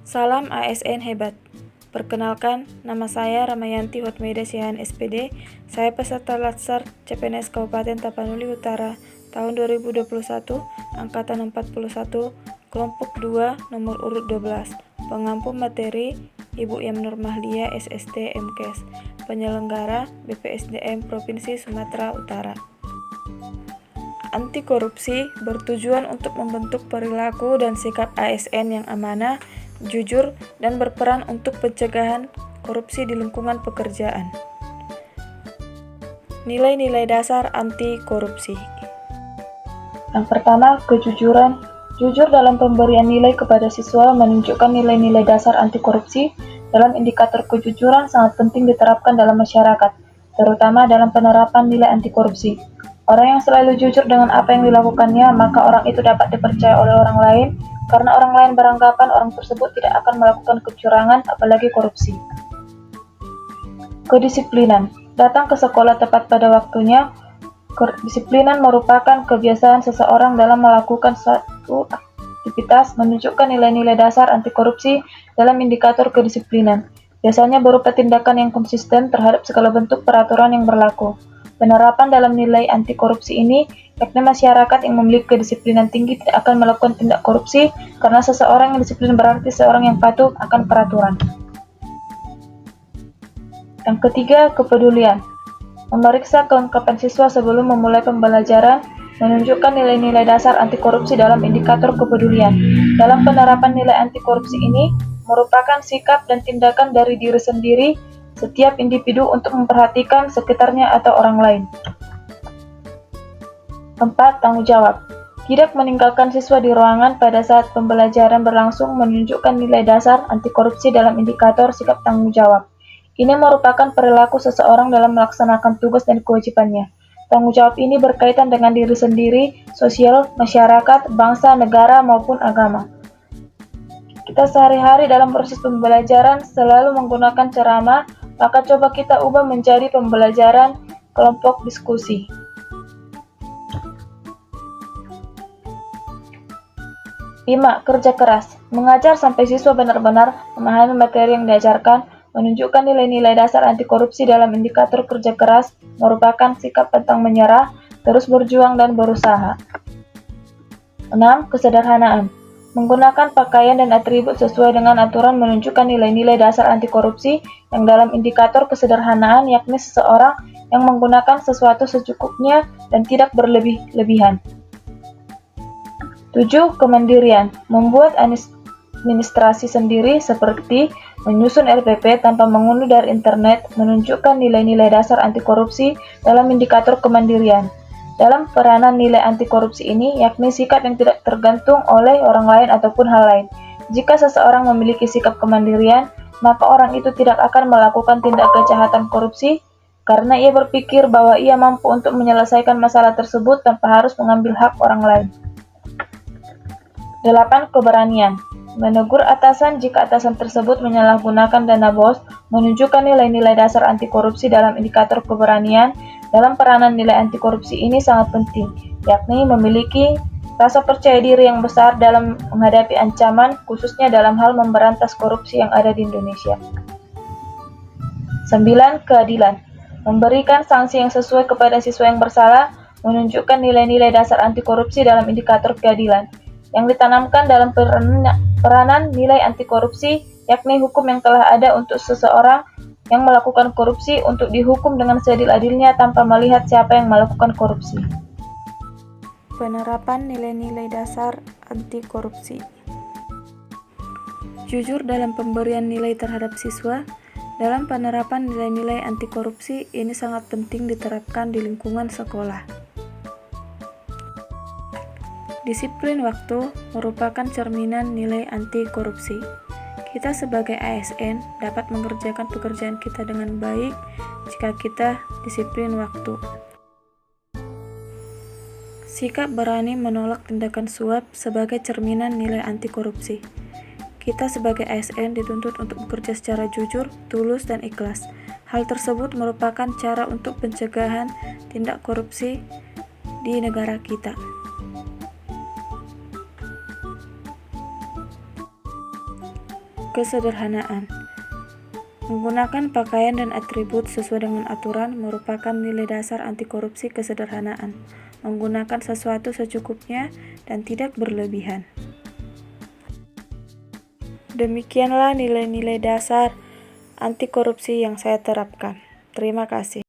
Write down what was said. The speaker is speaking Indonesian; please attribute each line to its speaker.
Speaker 1: Salam ASN hebat. Perkenalkan, nama saya Ramayanti Hotmeida Sihan SPD. Saya peserta Latsar CPNS Kabupaten Tapanuli Utara tahun 2021, angkatan 41, kelompok 2, nomor urut 12. Pengampu materi Ibu Yam Nurmahlia SST MKes. Penyelenggara BPSDM Provinsi Sumatera Utara. Anti korupsi bertujuan untuk membentuk perilaku dan sikap ASN yang amanah, jujur, dan berperan untuk pencegahan korupsi di lingkungan pekerjaan. Nilai-nilai dasar anti korupsi. Yang pertama, kejujuran. Jujur dalam pemberian nilai kepada siswa menunjukkan nilai-nilai dasar anti korupsi. Dalam indikator kejujuran sangat penting diterapkan dalam masyarakat, terutama dalam penerapan nilai anti korupsi. Orang yang selalu jujur dengan apa yang dilakukannya, maka orang itu dapat dipercaya oleh orang lain, karena orang lain beranggapan orang tersebut tidak akan melakukan kecurangan, apalagi korupsi. Kedisiplinan. Datang ke sekolah tepat pada waktunya. Kedisiplinan merupakan kebiasaan seseorang dalam melakukan suatu aktivitas, menunjukkan nilai-nilai dasar anti korupsi dalam indikator kedisiplinan. Biasanya berupa tindakan yang konsisten terhadap segala bentuk peraturan yang berlaku. Penerapan dalam nilai anti korupsi ini, yakni masyarakat yang memiliki kedisiplinan tinggi tidak akan melakukan tindak korupsi, karena seseorang yang disiplin berarti seorang yang patuh akan peraturan. Yang ketiga, kepedulian. Memeriksa kelengkapan siswa sebelum memulai pembelajaran, menunjukkan nilai-nilai dasar anti korupsi dalam indikator kepedulian. Dalam penerapan nilai anti korupsi ini, merupakan sikap dan tindakan dari diri sendiri, setiap individu untuk memperhatikan sekitarnya atau orang lain. 4. Tanggung jawab. Tidak meninggalkan siswa di ruangan pada saat pembelajaran berlangsung menunjukkan nilai dasar anti korupsi dalam indikator sikap tanggung jawab. Ini merupakan perilaku seseorang dalam melaksanakan tugas dan kewajibannya. Tanggung jawab ini berkaitan dengan diri sendiri, sosial, masyarakat, bangsa, negara, maupun agama. Kita sehari-hari dalam proses pembelajaran selalu menggunakan ceramah, maka coba kita ubah menjadi pembelajaran kelompok diskusi. Lima, kerja keras. Mengajar sampai siswa benar-benar memahami materi yang diajarkan, menunjukkan nilai-nilai dasar anti korupsi dalam indikator kerja keras, merupakan sikap pantang menyerah, terus berjuang dan berusaha. 6. Kesederhanaan. Menggunakan pakaian dan atribut sesuai dengan aturan menunjukkan nilai-nilai dasar anti korupsi yang dalam indikator kesederhanaan, yakni seseorang yang menggunakan sesuatu secukupnya dan tidak berlebih-lebihan. 7. Kemandirian. Membuat administrasi sendiri seperti menyusun RPP tanpa mengunduh dari internet menunjukkan nilai-nilai dasar anti korupsi dalam indikator kemandirian. Dalam peranan nilai anti korupsi ini, yakni sikap yang tidak tergantung oleh orang lain ataupun hal lain. Jika seseorang memiliki sikap kemandirian, maka orang itu tidak akan melakukan tindak kejahatan korupsi, karena ia berpikir bahwa ia mampu untuk menyelesaikan masalah tersebut tanpa harus mengambil hak orang lain. 8. Keberanian. Menegur atasan jika atasan tersebut menyalahgunakan dana BOS, menunjukkan nilai-nilai dasar anti korupsi dalam indikator keberanian. Dalam peranan nilai anti korupsi ini sangat penting, yakni memiliki rasa percaya diri yang besar dalam menghadapi ancaman, khususnya dalam hal memberantas korupsi yang ada di Indonesia. 9. Keadilan. Memberikan sanksi yang sesuai kepada siswa yang bersalah, menunjukkan nilai-nilai dasar anti korupsi dalam indikator keadilan. Yang ditanamkan dalam peranan nilai anti korupsi, yakni hukum yang telah ada untuk seseorang yang melakukan korupsi untuk dihukum dengan seadil-adilnya tanpa melihat siapa yang melakukan korupsi. Penerapan nilai-nilai dasar anti korupsi. Jujur dalam pemberian nilai terhadap siswa. Dalam penerapan nilai-nilai anti korupsi ini sangat penting diterapkan di lingkungan sekolah. Disiplin waktu merupakan cerminan nilai anti korupsi. Kita sebagai ASN dapat mengerjakan pekerjaan kita dengan baik jika kita disiplin waktu. Sikap berani menolak tindakan suap sebagai cerminan nilai anti korupsi. Kita sebagai ASN dituntut untuk bekerja secara jujur, tulus, dan ikhlas. Hal tersebut merupakan cara untuk pencegahan tindak korupsi di negara kita.
Speaker 2: kesederhanaan. Menggunakan pakaian dan atribut sesuai dengan aturan merupakan nilai dasar anti korupsi kesederhanaan. Menggunakan sesuatu secukupnya dan tidak berlebihan. Demikianlah nilai-nilai dasar anti korupsi yang saya terapkan. Terima kasih.